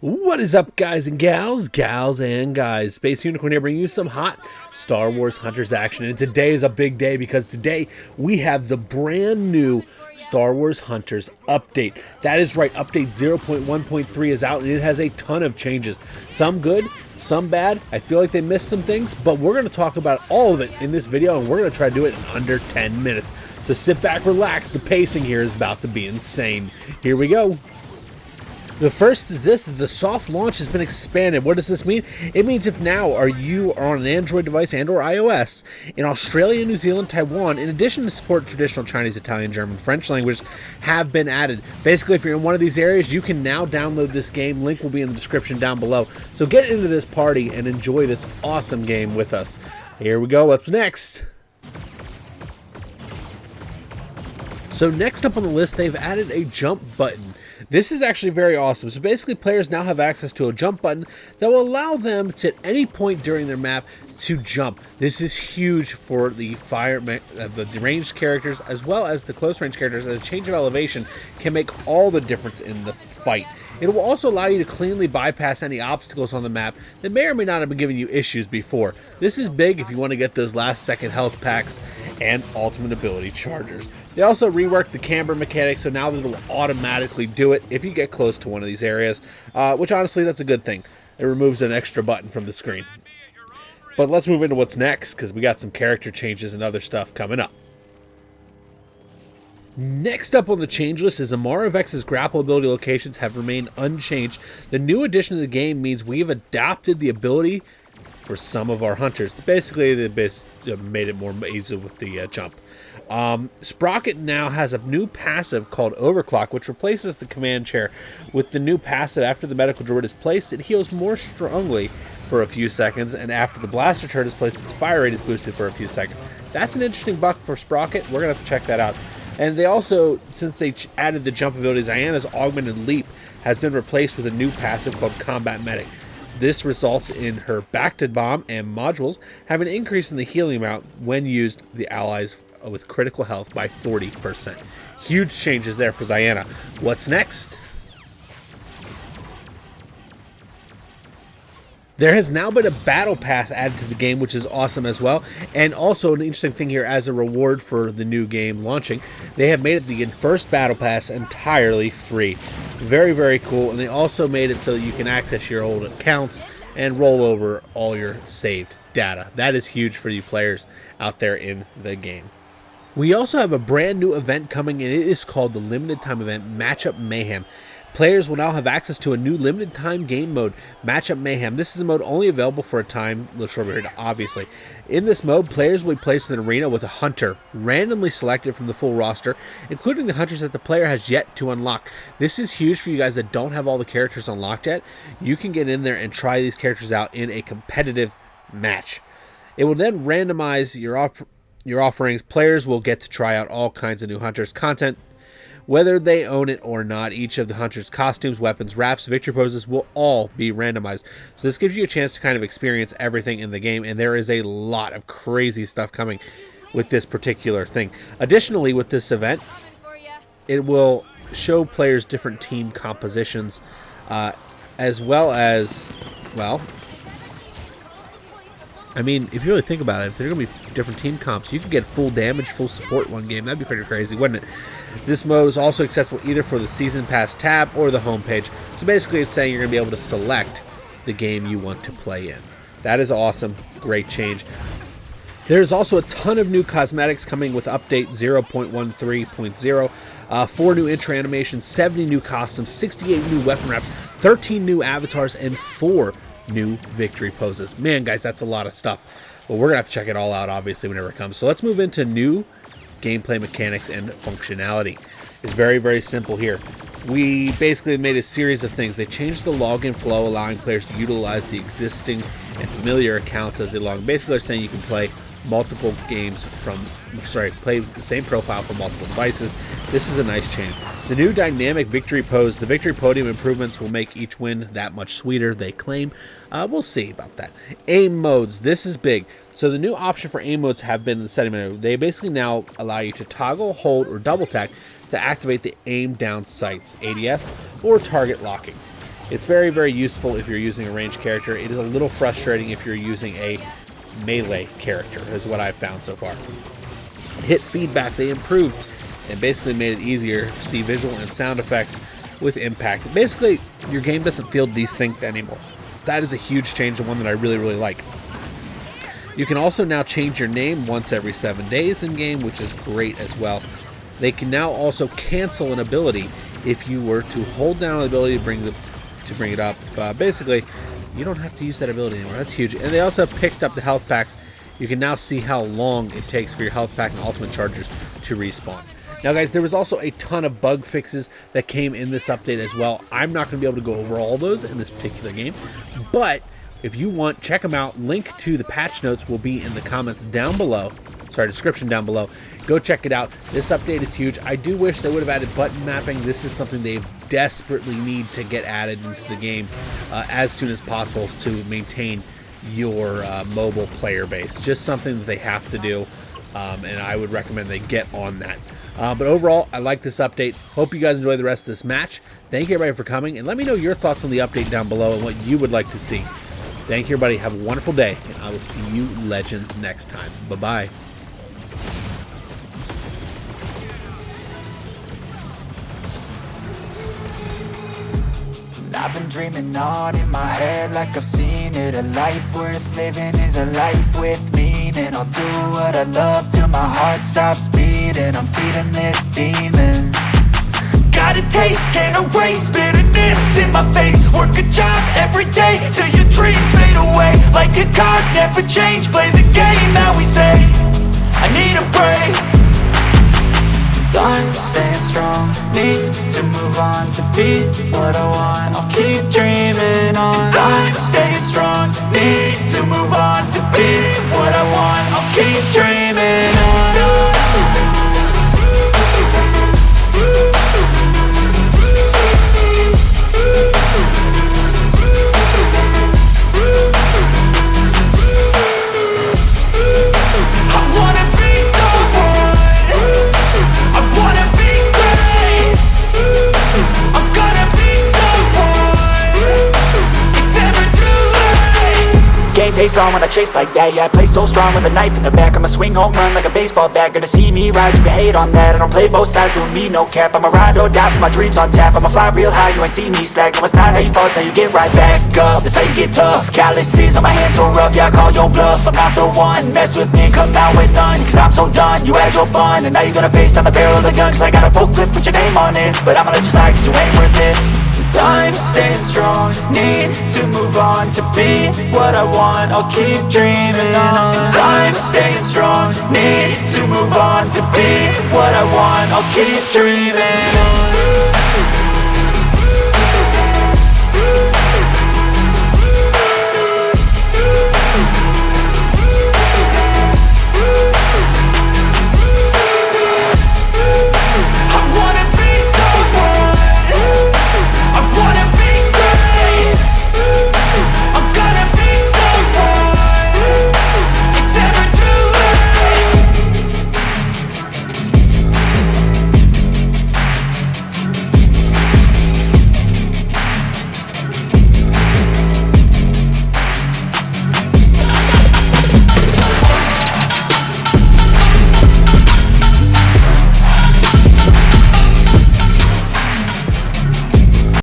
What is up, guys and gals and guys? Space Unicorn here, bringing you some hot Star Wars Hunters action. And today is a big day because today we have the brand new Star Wars Hunters update. That is right, update 0.1.3 is out and it has a ton of changes. Some good, some bad. I feel like they missed some things, but we're going to talk about all of it in this video and we're going to try to do it in under 10 minutes. So sit back, relax. The pacing here is about to be insane. Here we go. The first is the soft launch has been expanded. What does this mean? It means if now you are on an Android device and or iOS in Australia, New Zealand, Taiwan, in addition to support traditional Chinese, Italian, German, French languages have been added. Basically, if you're in one of these areas, you can now download this game. Link will be in the description down below. So get into this party and enjoy this awesome game with us. Here we go. What's next? So next up on the list, they've added a jump button. This is actually very awesome. So basically, players now have access to a jump button that will allow them to, at any point during their map, to jump. This is huge for the the ranged characters as well as the close range characters, as a change of elevation can make all the difference in the fight. It will also allow you to cleanly bypass any obstacles on the map that may or may not have been giving you issues before. This is big if you want to get those last second health packs and ultimate ability chargers. They also reworked the camber mechanics, so now it will automatically do it if you get close to one of these areas, which honestly, that's a good thing. It removes an extra button from the screen. But let's move into what's next, because we got some character changes and other stuff coming up. Next up on the change list is Amara Vex's grapple ability locations have remained unchanged. The new addition to the game means we've adopted the ability for some of our hunters. Basically, they made it more easy with the jump. Sprocket now has a new passive called Overclock, which replaces the command chair. With the new passive, after the medical droid is placed, it heals more strongly for a few seconds, and after the blaster turret is placed, its fire rate is boosted for a few seconds. That's an interesting buff for Sprocket. We're going to have to check that out. And they also, since they added the jump ability, Zayana's Augmented Leap has been replaced with a new passive called Combat Medic. This results in her Bacted Bomb and modules have an increase in the healing amount when used the allies with critical health by 40%. Huge changes there for Zayana. What's next? There has now been a battle pass added to the game, which is awesome as well. And also an interesting thing here, as a reward for the new game launching, they have made it the first battle pass entirely free. Very, very cool. And they also made it so that you can access your old accounts and roll over all your saved data. That is huge for you players out there in the game. We also have a brand new event coming, and it is called the Limited Time Event Matchup Mayhem. Players will now have access to a new limited time game mode, Matchup Mayhem. This is a mode only available for a time, a little short period, obviously. In this mode, players will be placed in an arena with a hunter, randomly selected from the full roster, including the hunters that the player has yet to unlock. This is huge for you guys that don't have all the characters unlocked yet. You can get in there and try these characters out in a competitive match. It will then randomize your offerings. Players will get to try out all kinds of new hunters content, whether they own it or not. Each of the hunters' costumes, weapons, wraps, victory poses will all be randomized. So this gives you a chance to kind of experience everything in the game, and there is a lot of crazy stuff coming with this particular thing. Additionally, with this event, it will show players different team compositions, as well as, well, I mean, if you really think about it, if there are going to be different team comps, you could get full damage, full support one game. That'd be pretty crazy, wouldn't it? This mode is also accessible either for the Season Pass tab or the homepage. So basically, it's saying you're going to be able to select the game you want to play in. That is awesome. Great change. There's also a ton of new cosmetics coming with update 0.13.0. 4 new intro animations, 70 new costumes, 68 new weapon wraps, 13 new avatars, and 4 new victory poses. Man, guys, that's a lot of stuff. Well, we're gonna have to check it all out, obviously, whenever it comes. So let's move into new gameplay mechanics and functionality. It's very, very simple here. We basically made a series of things. They changed the login flow, allowing players to utilize the existing and familiar accounts as they log in. Basically, they're saying you can play multiple games play the same profile from multiple devices. This is a nice change. The new dynamic victory pose, the victory podium improvements will make each win that much sweeter, they claim. We'll see about that. Aim modes, this is big. So the new option for aim modes have been in the setting menu. They basically now allow you to toggle, hold, or double tap to activate the aim down sights, ADS, or target locking. It's very, very useful if you're using a ranged character. It is a little frustrating if you're using a melee character, is what I've found so far. Hit feedback, they improved and basically made it easier to see visual and sound effects with impact. Basically, your game doesn't feel desynced anymore. That is a huge change and one that I really, really like. You can also now change your name once every 7 days in game, which is great as well. They can now also cancel an ability if you were to hold down an ability to bring it up. Basically, you don't have to use that ability anymore. That's huge. And they also picked up the health packs. You can now see how long it takes for your health pack and ultimate chargers to respawn. Now, guys, there was also a ton of bug fixes that came in this update as well. I'm not going to be able to go over all those in this particular game, but if you want, check them out. Link to the patch notes will be in the comments down below. Sorry, description down below. Go check it out. This update is huge. I do wish they would have added button mapping. This is something they desperately need to get added into the game as soon as possible to maintain your mobile player base. Just something that they have to do, and I would recommend they get on that. But overall, I like this update. Hope you guys enjoy the rest of this match. Thank you, everybody, for coming, and let me know your thoughts on the update down below and what you would like to see. Thank you, everybody. Have a wonderful day, and I will see you legends next time. Bye-bye. I've been dreaming on in my head like I've seen it. A life worth living is a life with meaning. I'll do what I love till my heart stops beating. I'm feeding this demon. Got a taste, can't erase bitterness in my face. Work a job every day till your dreams fade away. Like a card, never change, play the game that we say. I need a break. I'm staying strong, need to move on to be what I want. I'll keep dreaming on. I'm staying strong, need to move on to be what I want. I'll keep dreaming on. Face on when I chase like that. Yeah, I play so strong with a knife in the back. I'ma swing home run like a baseball bat. Gonna see me rise, you can hate on that. I don't play both sides, doing me no cap. I'ma ride or die for my dreams on tap. I'ma fly real high, you ain't see me stack. No, it's not how you fall, it's how you get right back up. That's how you get tough. Calluses on my hands so rough, yeah, I call your bluff. I'm not the one, mess with me, come out with none. Cause I'm so done, you had your fun. And now you're gonna face down the barrel of the gun. Cause I got a full clip, put your name on it. But I'ma let you slide cause you ain't worth it. I'm staying strong, need to move on to be what I want. I'll keep dreaming on. I'm staying strong, need to move on to be what I want. I'll keep dreaming on.